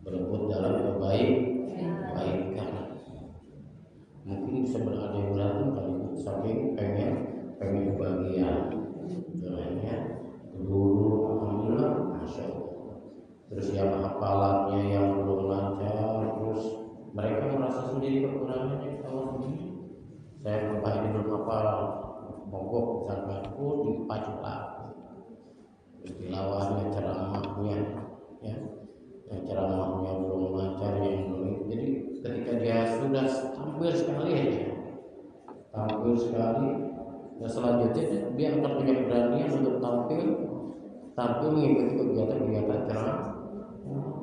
berebut dalam kebaikan. Mungkin bisa berada yang berantem kali saking pengen kebahagiaan. Doanya dulu alhamdulillah, masya Allah. Terus yang hafalannya yang belum lancar, terus mereka merasa sendiri kekurangannya. Kalau saya bapak ini belum hafal, mogok misalkan, dipacu lagi. Tilawahnya, ceramahnya, ya, yang ceramahnya belum lancar, yang belum. Jadi ketika dia sudah tampil sekali aja, dan selanjutnya dia akan punya keberanian untuk tampil mengikuti kegiatan ceramah.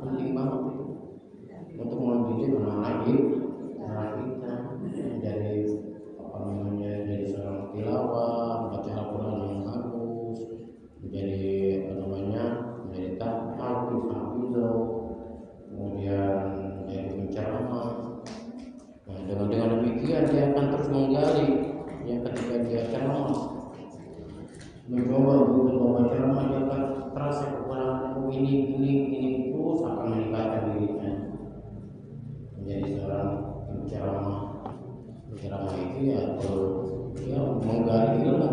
Penting banget itu untuk mendidik anak kita menjadi jadi seorang tilawah, membaca Al-Quran yang bagus, menjadi menjadi hafizah, kemudian menjadi penceramah. Nah, dengan demikian dia akan terus menggali, ya, ketika dia ceramah, mencoba untuk membawa ceramah, dia akan terasa kekurangan ini terus akan meningkatkan dirinya menjadi seorang penceramah. Penceramah itu ya menggali ilmu.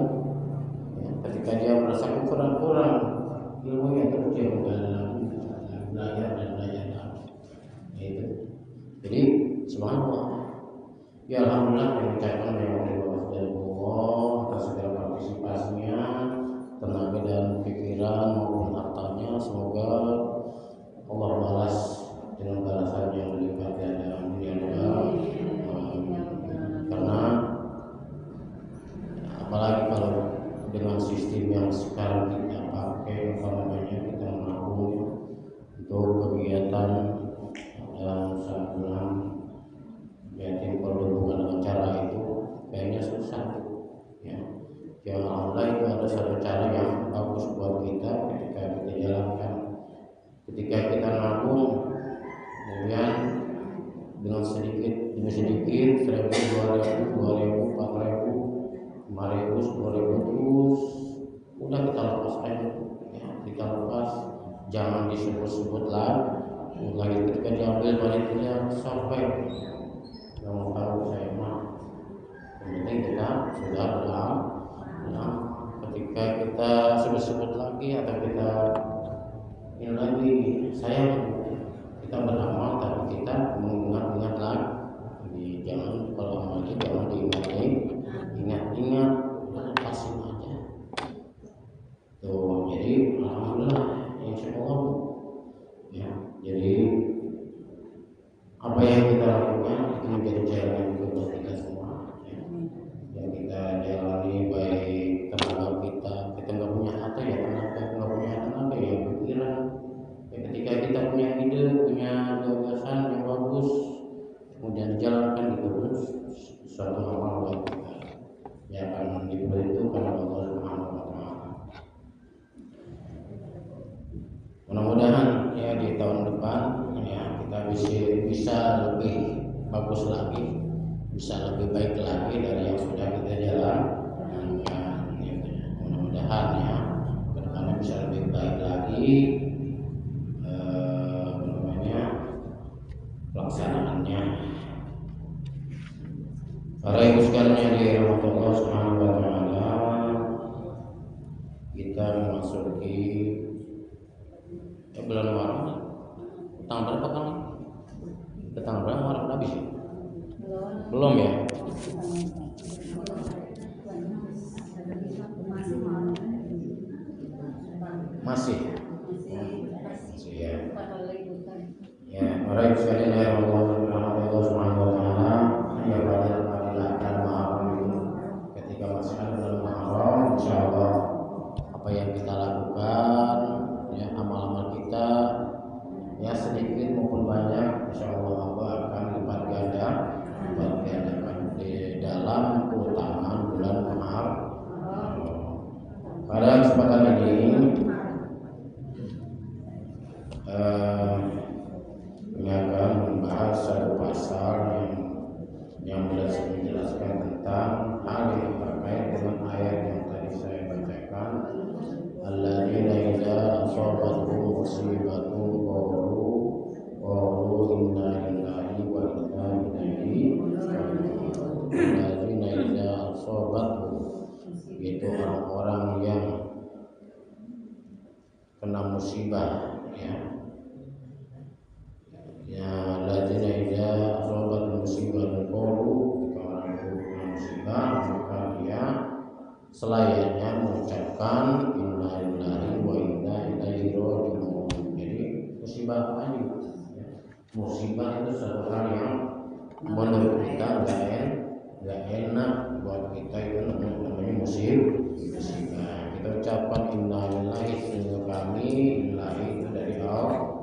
Ya, ketika dia merasa kurang ilmunya, terus dia menggali lagi, belajar lagi. Itu. Jadi subhanallah. Ya alhamdulillah, yang ucapkan yang Allah atas segala partisipasinya, tenaga dan pikiran maupun hartanya, semoga Allah balas dengan balasan yang berlipat ganda. Amin. Karena apalagi kalau dengan sistem yang sekarang kita pakai, kita menabung untuk kegiatan dalam 1 bulan. Jadi kalau hubungan dengan cara itu kayaknya susah, ya. Yang alhamdulillah itu ada satu cara yang bagus buat kita ketika kita jalankan. Ketika kita nabung, kemudian dengan sedikit demi sedikit, 1.000, 2.000, 2.000, 4.000, 5.000, 10.000 terus, udah kita lepas aja, ya. Kita lepas, jangan disebut-sebut lagi. Ketika diambil baliknya sampai yang mau tahu saya mah, yang penting kita sudah dalam. Ketika kita sebut-sebut lagi atau kita ini lagi, kita beramal tapi kita mengingat-ingat lagi. Jangan kalau amal itu jangan diingat-ingat, lepasin aja. Tuh, jadi alhamdulillah, insya Allah, ya. Jadi apa yang kita lakukan itu menjadi jalan untuk kita semua, ya. Yang kita jalani, baik tenaga kita nggak punya harta, ya tenaga, nggak punya tenaga, ya pikiran. Ya, ketika kita punya ide, punya gagasan yang bagus, kemudian dijalankan, itu terus suatu amal buat kita, ya, akan diberi itu karena Allah Subhanahu wa Ta'ala. Mudah-mudahan ya di tahun depan, ya, kita bisa lebih bagus lagi, bisa lebih baik lagi dari yang sudah kita jalankan. Mudah-mudahan ya kedepannya bisa lebih baik lagi pelaksanaannya. Para ibu sekalian yang dirahmati Allah Subhanahu wa Ta'ala, kita memasuki bulan Muharram. Tanggal berapa kan? Tanggal berapa Muharram habis ya? Belum ya? Masih ya. Ya, para ibu sekalian yang Allah Subhanahu wa Ta'ala, ya, fadilah dan Muharram itu ketika masih ada bulan Muharram, insyaallah apa yang kita lakukan, ya, amal-amal kita, ya, sedikit maupun banyak, insyaallah Allah akan lipat gandakan di dalam keutamaan bulan Muharram. Pada kesempatan ini akan membahas satu pasal yang menjelaskan tentang hal yang terkait dengan ayat yang tadi saya bacakan. Alladzina idza asabatuhum musibatun qalu musibah ya. Ya ladzina idza asabat musibah qalu, jika orang itu kena musibah maka dia selayaknya mengucapkan inna lillahi wa inna ilaihi raji'un. Jadi musibah apa ini? Ya. Musibah itu satu hal yang menurut kita nggak enak buat kita, itu namanya musibah. Kita ucapkan inna lillahi, sungguh kami, lillahi itu dari Allah,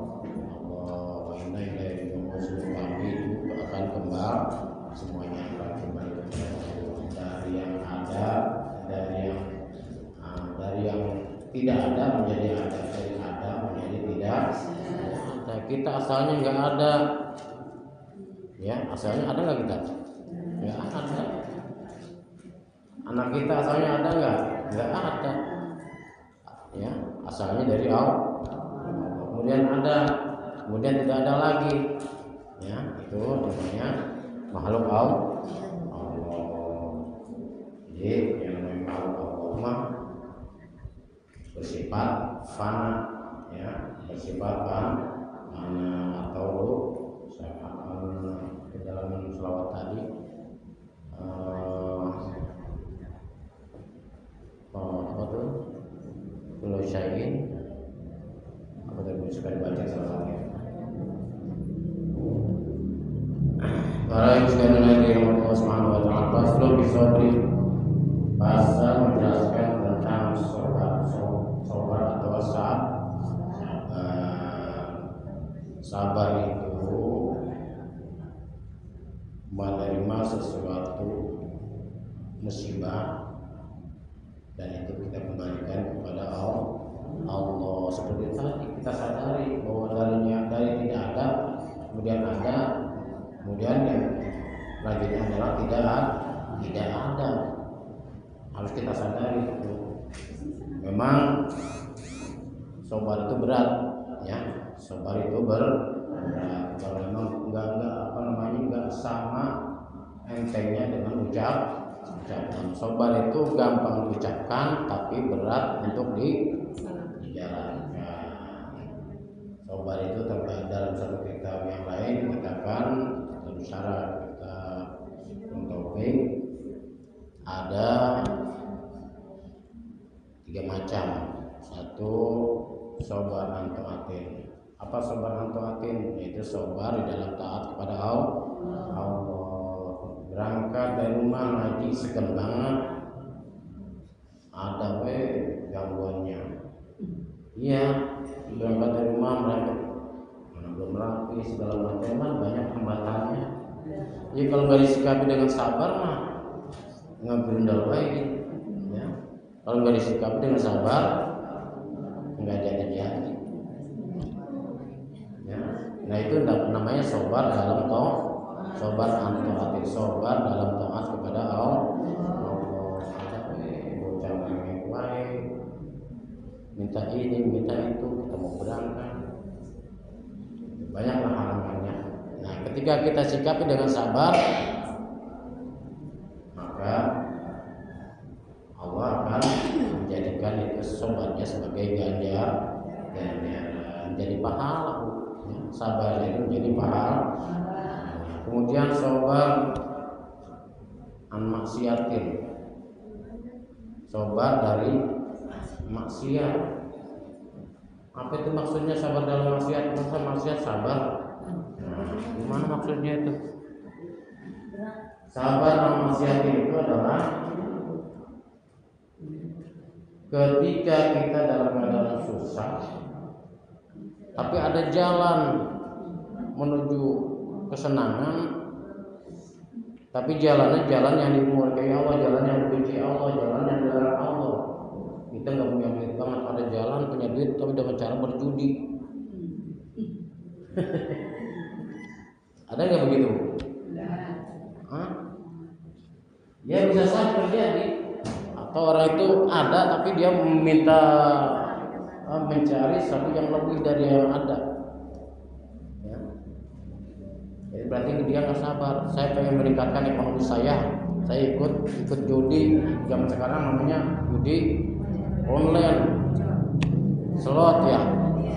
wa inna ilaihi raji'un, sungguh kami itu akan kembali, semuanya akan kembali kepada Allah. Dari yang ada, dari yang tidak ada menjadi ada, dari ada menjadi tidak ada. Kita asalnya nggak ada, ya asalnya ada nggak kita? Nggak ada. Anak kita asalnya ada nggak ada, ya asalnya dari Allah, kemudian ada, kemudian tidak ada lagi, ya itu namanya makhluk Allah. Jadi yang namanya makhluk Allah mah bersifat fana, ya bersifat fana, atau saya ke dalam selawat tadi apa tuh kalau syain apa tadi suka dibaca salawatnya. Para yang sekalian lagi Allah Subhanahu wa taala, Rasul bisabri, pasal menjelaskan tentang sabar atau sabar itu menerima sesuatu musibah dan itu kita kembalikan kepada Allah. Seperti tadi kita sadari bahwa dari tidak ada kemudian ada, kemudian yang lanjutnya adalah tidak ada. Harus kita sadari itu. Memang sabar itu berat, ya. Sabar itu berat. Kalau memang enggak sama entengnya dengan ucapan. Sabar itu gampang diucapkan tapi berat untuk dijalankan. Sabar itu terdapat dalam satu kitab yang lain dikatakan dalam syarah kitab Taufik ada 3 macam. Satu, sabar antaatin. Apa sabar antaatin? Yaitu sabar di dalam taat kepada Allah. Berangkat dari rumah ngaji segan banget, ada gangguannya. Iya, berangkat dari rumah mereka belum rapi segala macam, banyak hambatannya. Jadi kalau nggak disikapi dengan sabar mah ngambil lagi, ya. Kalau nggak disikapi dengan sabar nggak jadi. Ya. Nah itu namanya sabar dalam sabar antaatin, sabar dalam taat kepada Allah. Bocah minta ini, minta itu, kita mau berangkat, banyaklah halangannya. Nah, ketika kita sikapi dengan sabar, maka Allah akan menjadikan itu sabarnya sebagai ganjaran, menjadi pahala. Sabar itu menjadi pahala. Kemudian sabar an maksiatin, sabar dari maksiat. Apa itu maksudnya sabar dalam maksiat? Masa maksiat sabar? Gimana maksudnya itu? Sabar dalam maksiat itu adalah ketika kita dalam keadaan susah, tapi ada jalan menuju kesenangan, tapi jalannya jalan yang dimurkai Allah, jalan yang dibenci Allah, jalan yang dilarang Allah. Kita nggak punya duit banget, ada jalan punya duit tapi dengan cara berjudi. Ada nggak begitu? Hah? Ya bisa saja terjadi. Atau orang itu ada tapi dia meminta mencari sesuatu yang lebih dari yang ada. Ya. Jadi berarti dia nggak sabar. Saya pengen meningkatkan ekonomi saya ikut judi. Zaman sekarang namanya judi online, slot ya.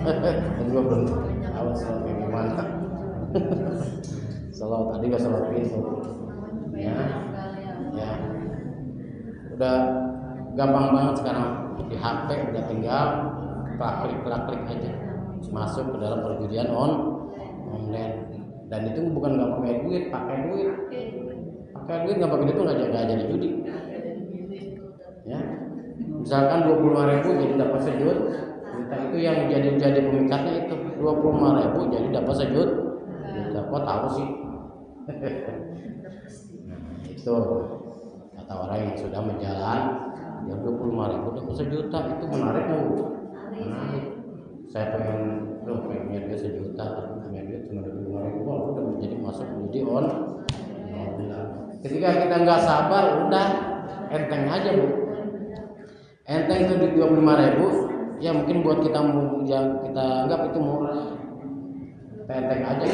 Dan juga belum tahu sholat kayak gimana. Sholat tadi gak sholat itu. Ya, ya. Udah gampang banget sekarang di HP, udah tinggal klik aja masuk ke dalam perjudian online. Dan itu bukan nggak pakai duit, pakai duit nggak pakai duit tuh nggak jadi judi. Ya, misalkan 25.000 jadi dapat sejuta, itu yang jadi pemikatnya itu 25.000 jadi dapat sejuta. Kok tahu sih? Nah, itu kata orang yang sudah menjalan, ya 25.000 dapat sejuta itu menarik mau? Menarik. Saya pengennya dia sejuta, tapi punya dia cuma 25.000, udah menjadi masuk judi online. Ketika kita nggak sabar, udah enteng aja bu. Enteng itu di 25.000, ya mungkin buat kita yang kita anggap itu murah. Enteng aja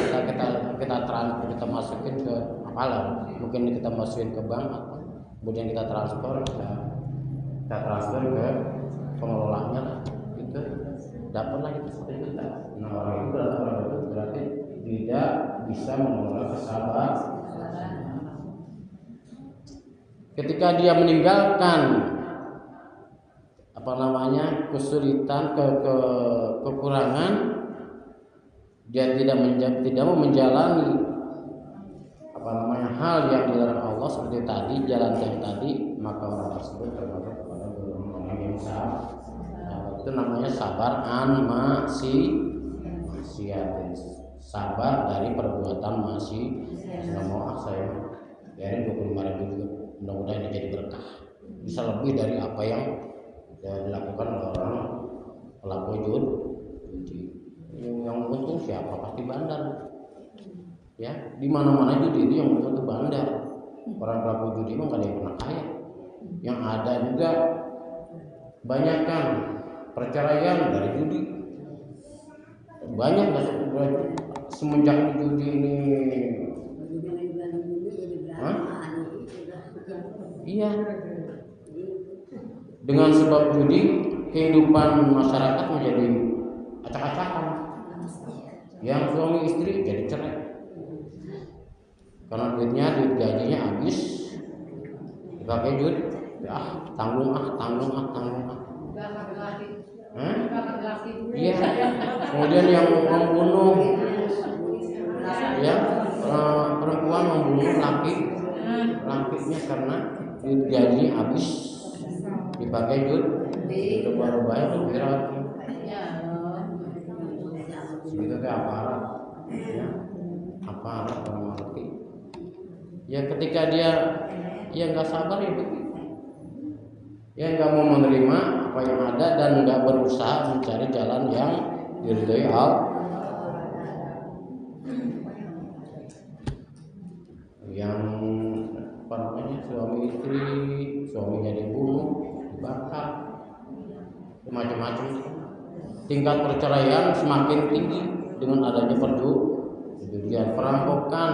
kita masukin ke apalah, mungkin kita masukin ke bank, kemudian kita transfer ke pengelolanya, gitu dapat lagi 1 juta. Nah orang itu berarti tidak bisa mengelola kesabaran. Ketika dia meninggalkan kesulitan, kekurangan, dia tidak mau menjalani hal yang dilarang Allah seperti tadi, jalan yang tadi, maka orang tersebut termasuk kepada orang yang sabar. Itu namanya sabar an maksiat, sabar dari perbuatan nggak mau saya biarin 25.000 juga, mudah-mudahan ini jadi berkah, bisa lebih dari apa yang dilakukan oleh orang pelaku judi. Yang untung siapa? Pasti bandar. Ya, di mana-mana judi itu yang untung itu bandar. Orang pelaku judi mah nggak ada yang pernah kaya. Yang ada juga banyak kan perceraian dari judi. Banyak semenjak judi ini. Iya. Dengan sebab judi, kehidupan masyarakat menjadi acak-acakan. Yang suami istri jadi cerai. Karena duit gajinya habis dipakai duit, tanggung. Iya. Kemudian yang membunuh, ya perempuan membunuh lakinya karena duit gaji habis dipakai duit untuk baru bayar tuh viral. Itu kayak aparat, ya aparat orang mati. Ya ketika dia nggak sabar itu, ya nggak mau menerima apa yang ada dan nggak berusaha mencari jalan yang diridhoi Allah. Yang suami istri, suaminya dibunuh, dibakar, macam-macam. Tingkat perceraian semakin tinggi dengan adanya perjudian, perampokan,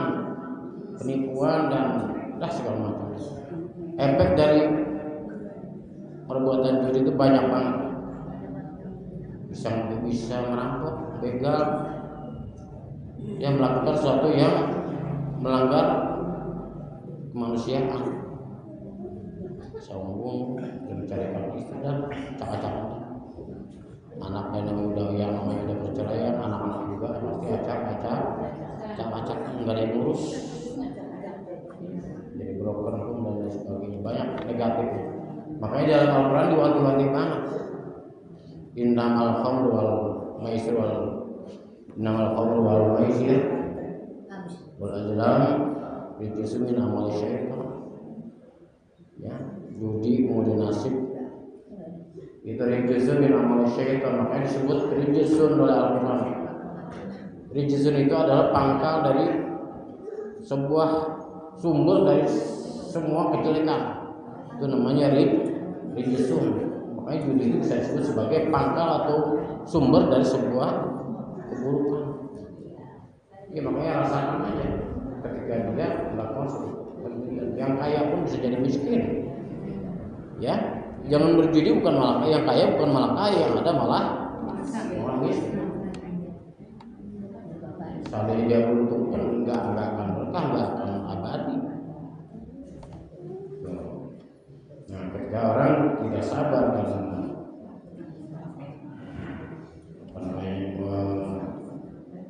penipuan dan segala macam. Efek dari perbuatan judi itu banyak banget. Bisa merampok, begal, yang melakukan sesuatu yang melanggar kemanusiaan, sombong, mencarikan istri dan cakap-cakap. Anak yang udah perceraian, anak-anak juga pasti acak-acak, nggak ada yang ngurus, jadi broker pun dan lain sebagainya, banyak negatif. Makanya dalam Al-Quran diwanti-wanti banget. Innamal khamru wal maisir wal azlam rijsun min amali syaitan. Ya, judi kemudian nasib itu rijsun min amali syaitan, makanya disebut rijsun oleh Al-Quran. Rijsun itu adalah pangkal dari sebuah sumber dari semua kejelekan. Itu namanya rijsun. Makanya judi itu bisa disebut sebagai pangkal atau sumber dari sebuah keburukan. Ya makanya rasakan aja ketika dia melakukan yang kaya pun bisa jadi miskin. Ya, jangan berjudi bukan malah yang kaya bukan malah kaya, yang ada malah miskin. Seandainya dia beruntungkan enggak akan berkah, enggak akan abadi. Nah, ketika orang tidak sabar dalam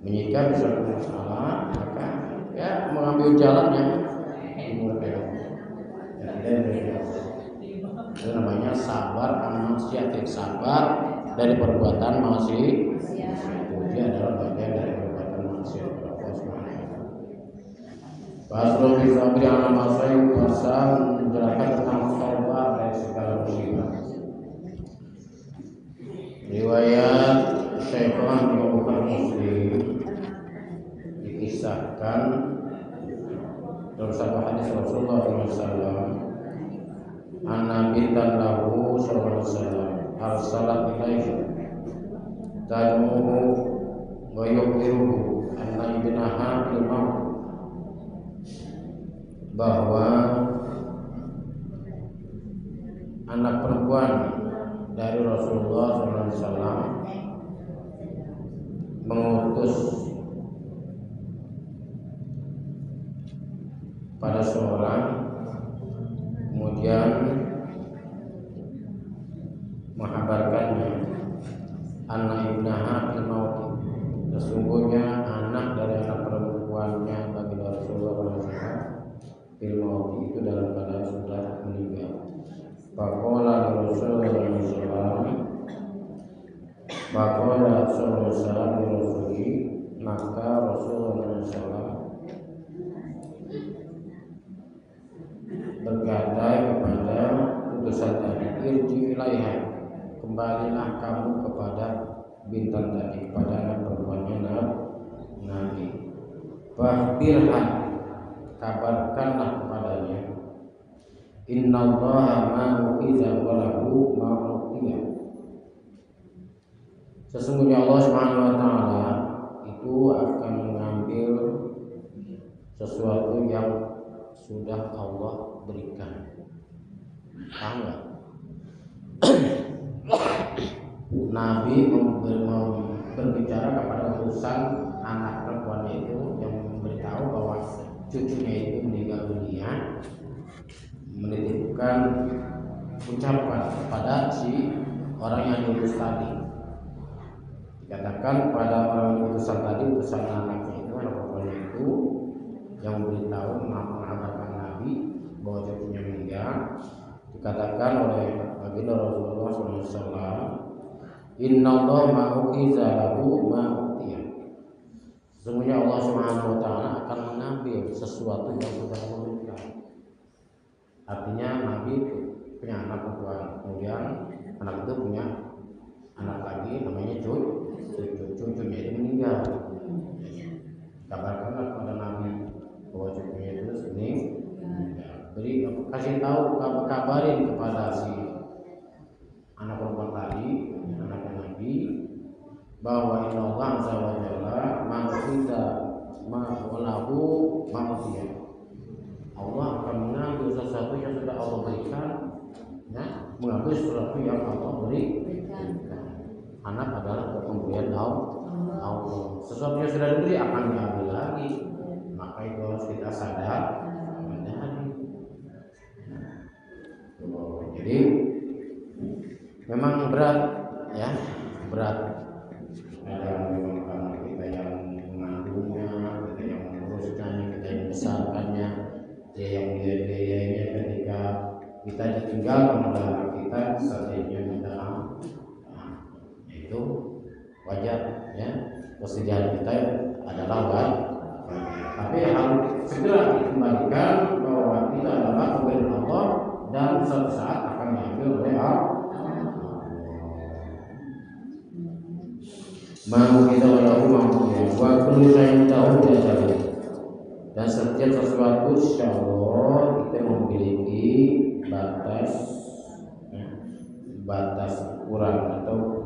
menyikapi suatu masalah, maka ya mengambil jalan yang berbeda. Itu namanya sabar maksiat. Sabar dari perbuatan maksiat itu dia adalah bagian dari perbuatan maksiat. Pasal di sabri alam masai pasal menjelaskan tentang sabar dari segala musibah. Riwayat Syekhwan Bukhari Muslim dikisahkan dalam satu hadis Rasulullah SAW, Ana bintan lahu sallallahu alaihi wasallam arsalat ilaihi tad'uhu wa yukhbiruhu anna ibnaha bil maut, bahwa anak perempuan dari Rasulullah SAW mengutus pada seorang, kemudian menghabarkannya anak ibnaha bil maut, sesungguhnya anak dari anak perempuannya bagi Rasulullah SAW bil maut itu dalam keadaan sudah meninggal. Faqala Rasulullah SAW, maka Rasulullah SAW berkata kepada utusan tadi, irji ilaiha, kembalilah kamu kepada bintang tadi, kepada anak perempuannya Nabi. Fakhbirha, kabarkanlah kepadanya, innallaha ma'u'iza walahu ma'u'tiya, sesungguhnya Allah Subhanahu wa taala itu akan mengambil sesuatu yang sudah Allah berikan. Paham gak? Nabi berbicara kepada utusan anak perempuannya itu yang memberitahu bahwa cucunya itu meninggal dunia, menitipkan ucapan kepada si orang yang diutus tadi. Dikatakan pada orang utusan tadi, utusan anaknya itu, anak perempuannya itu yang memberitahu, mengabarkan Nabi bahwa cucunya meninggal. Dikatakan oleh baginda Rasulullah SAW, innallaha ma'u'iza lahu ma'utiya, sesungguhnya Allah Subhanahu wa taala akan mengambil sesuatu yang sudah Allah berikan. Artinya Nabi punya anak perempuan, kemudian anak itu punya anak lagi namanya cucunya itu meninggal. Kabarkanlah kepada Nabi bahwa cucunya itu meninggal. Kasih tahu, kabarin kepada si anak perempuan tadi, anaknya Nabi, bahwa Allah azza wa jalla ma'u'iza ma'ulahu ma'utiya, Allah akan mengambil sesuatu yang sudah Allah berikan, ya, mengambil sesuatu yang Allah berikan. Anak adalah pemberian Allah. Sesuatu yang sudah diberi akan diambil lagi. Maka itu harus kita sadar. Jadi memang berat, ya, berat. Ada memang karena kita yang mengandungnya, kita yang menguruskannya, kita yang membesarkannya, dia yang biayanya ketika kita ditinggalkan oleh anak kita, seandainya kita itu wajar, ya, kesedihan kita adalah wajar, tapi harus segera dikembalikan bahwa itu adalah pemberian Allah dan suatu saat akan diambil oleh Allah. Mau kita walau mampu ya, wa kullu shay'in tahu diajarin, dan setiap sesuatu insya Allah kita memiliki batas ukuran atau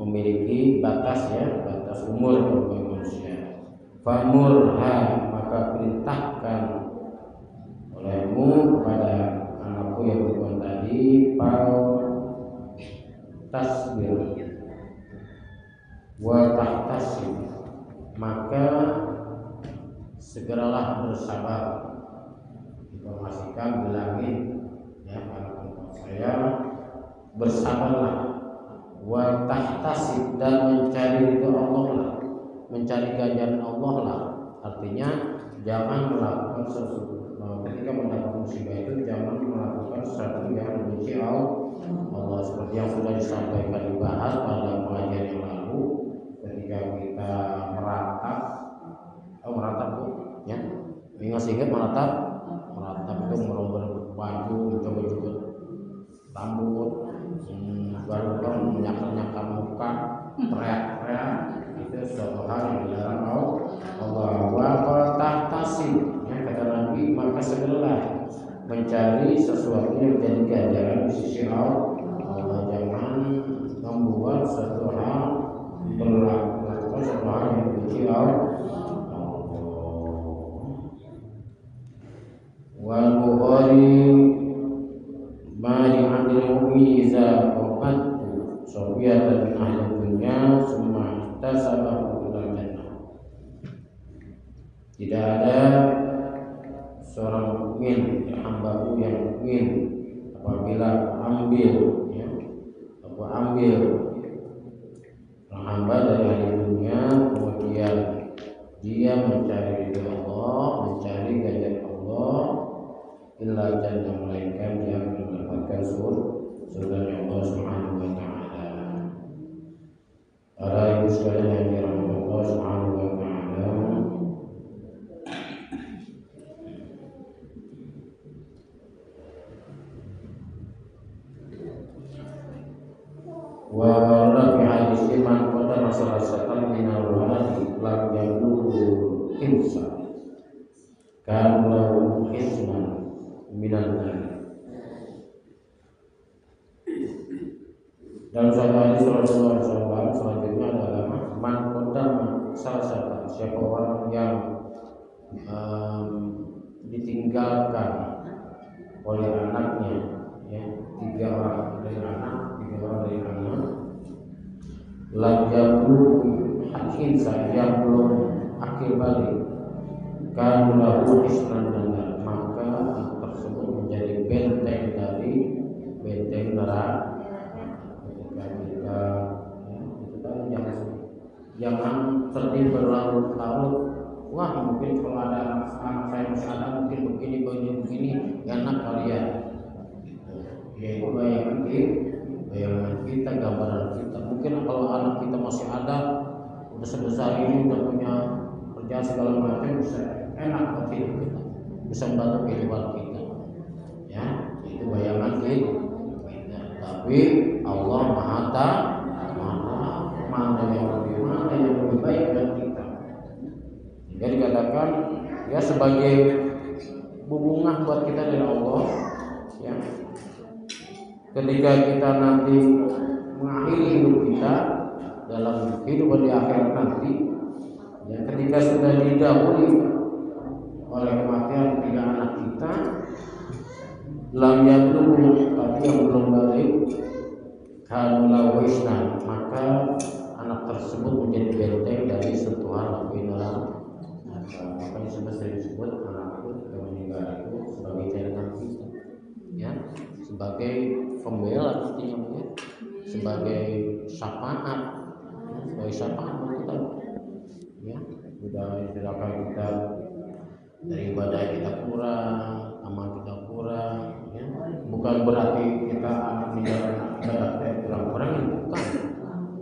memiliki batas, ya, batas umur bagi manusia. Famurha, maka perintahkan olehmu kepada anakku yang perempuan tadi, pal tasbir wa tahtasib, maka segeralah bersabar. Informasikan, bilangin ya anak saya, bersabarlah, wa tahtasib, dan mencari ridho Allah lah, mencari ganjaran Allah lah. Artinya jangan melakukan sesuatu ketika mendapat musibah itu, jangan melakukan sesuatu yang dibenci Allah, seperti yang sudah disampaikan dibahas pada pengajian yang lalu ketika kita meratap Bu ya, ingat meratap itu merobek baju, mencoba-coba rambut, baru menyakar muka, teriak-teriak, itu suatu hal yang dilarang Allah. Wa tahtasib, ya kata Nabi, maka segeralah mencari sesuatu yang jadi ganjaran di sisi Allah. Jangan membuat suatu hal melakukan suatu hal yang dibenci Allah. Wal Bukhari ma'al mu'min iza qafatu sawiyatan min ahli dunya summa ihtasaba ila jannah. Tidak ada seorang mukmin, hamba yang mukmin, apabila ambil orang hamba dari ahli dunia, kemudian dia mencari ridho Allah, mencari ganjaran Allah, illa jannah, melainkan dia mendapatkan surga Allah Subhanahu wa taala. Para ibu sekalian yang dirahmati Allah Subhanahu wa taala, wa warada fi hadis man qadara salasatan minal waladi lam yablughul insa kan lahu hisman minal nari. Dalam suatu hadis Rasulullah SAW selanjutnya adalah man qadara salasatan, siapa orang yang ditinggalkan oleh anaknya, ya, 3 orang dari anak, lajabu hakin yang belum akil balik, kan lahu isnan, maka anak tersebut menjadi benteng dari benteng neraka. Ketika itu tadi, jangan sedih berlarut-larut. Wah, mungkin kalau ada anak saya masih ada, mungkin begini enak kalian. Yaitu bayangan kita, gambaran kita. Mungkin kalau anak kita masih ada, udah sebesar ini, udah punya kerjaan segala macam, bisa enak buat hidup kita, bisa membantu kehidupan kita. Ya, itu bayangan kita. Tapi Allah Maha Tahu, mana yang lebih baik dari kita. Jadi dikatakan ya sebagai hubungan buat kita dengan Allah, ya. Ketika kita nanti mengakhiri hidup kita dalam kehidupan di akhirat nanti, ya, ketika sudah didahului oleh kematian 3 anak kita, lam yablughu, tapi yang belum balik, kanu lawisna, maka anak tersebut menjadi benteng dari sentuhan api neraka. Makanya sering disebut anak itu yang meninggal itu sebagai cadangan kita, ya, sebagai pembela artinya, ya, sebagai syafaat, buat kita, ya. Sudah istilahkan kita dari ibadah kita kurang, amal kita kurang, ya. Bukan berarti kita akan meninggalkan ibadah kita kurang, bukan.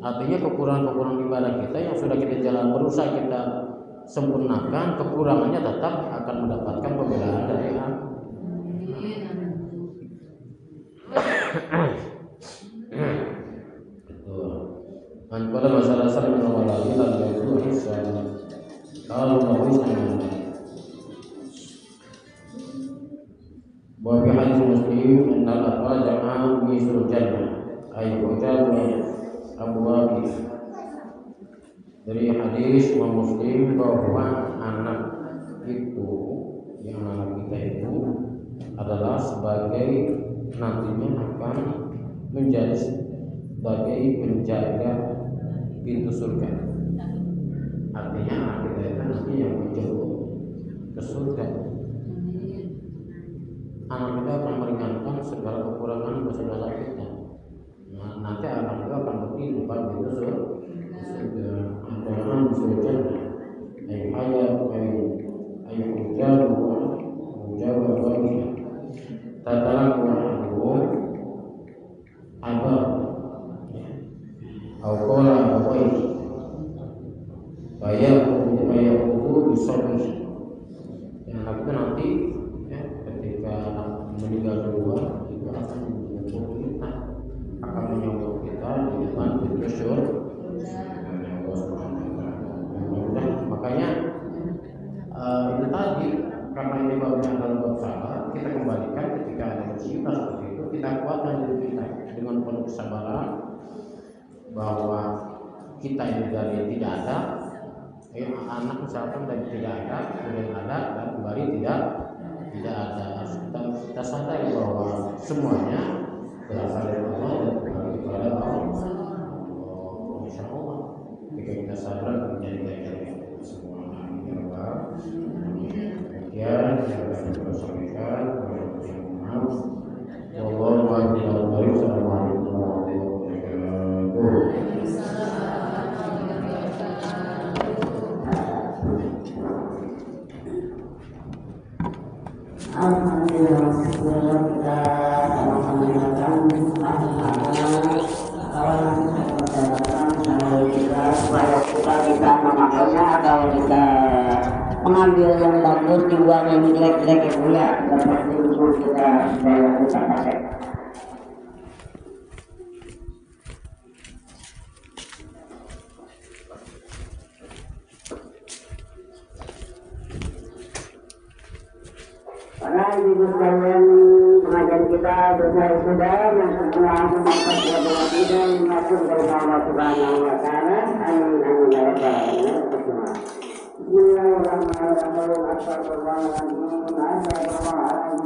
Artinya kekurangan ibadah kita yang sudah kita jalan berusaha kita sempurnakan, kekurangannya tetap akan mendapatkan pembelaan dari Allah. Pada masalah saling menolong lagi itu hisab. Kalau mau hisab, bahwa hadis Muslim adalah jamaah misul jannah, ayat Abu Wabi. Dari hadis Imam Muslim bahwa anak itu, yang anak kita itu adalah sebagai nantinya akan menjadi sebagai penjaga pintu surga. Artinya yang menjauh ke surga. Anak kita akan meringankan segala kekurangan dosa-dosa kita. Nah, nanti anak kita akan pergi depan pintu surga. Adalah surga. Ayat hujan bagi tatalah kuahu apa awkola awai bayar kudu bisa yang itu nanti ya, ketika meninggal dua itu akan menyambut kita, akan menyambut kita di depan pintu surga. Makanya itu tadi, karena ini babnya adalah bab sabar, kita kembalikan ketika ada musibah seperti itu, kita kuatkan diri kita dengan penuh kesabaran bahwa kita ini dari tidak ada, anak misalkan dari tidak ada, kemudian ada dan kembali tidak ada. Kita sadar bahwa semuanya berasal dari Allah dan kembali kepada Allah. Insya Allah, jika kita sadar menjadi semua demikian yang akan kita sampaikan. Maaf. Wallahu a'lam bishawab. Assalamualaikum warahmatullahi wabarakatuh. Alhamdulillah, kita supaya kita bisa memakainya atau kita mengambil yang bagus dibuang yang jelek-jelek itu ya, seperti itu kita pakai. Para ibu sekalian, pengajian kita selesai sudah, yang semua mendapat kepada kita masuk dari Allah Subhanahu wa Ta'ala. Amin amin ya rabbal alamin. Bismillahirrahmanirrahim. Assalamualaikum warahmatullahi wabarakatuh.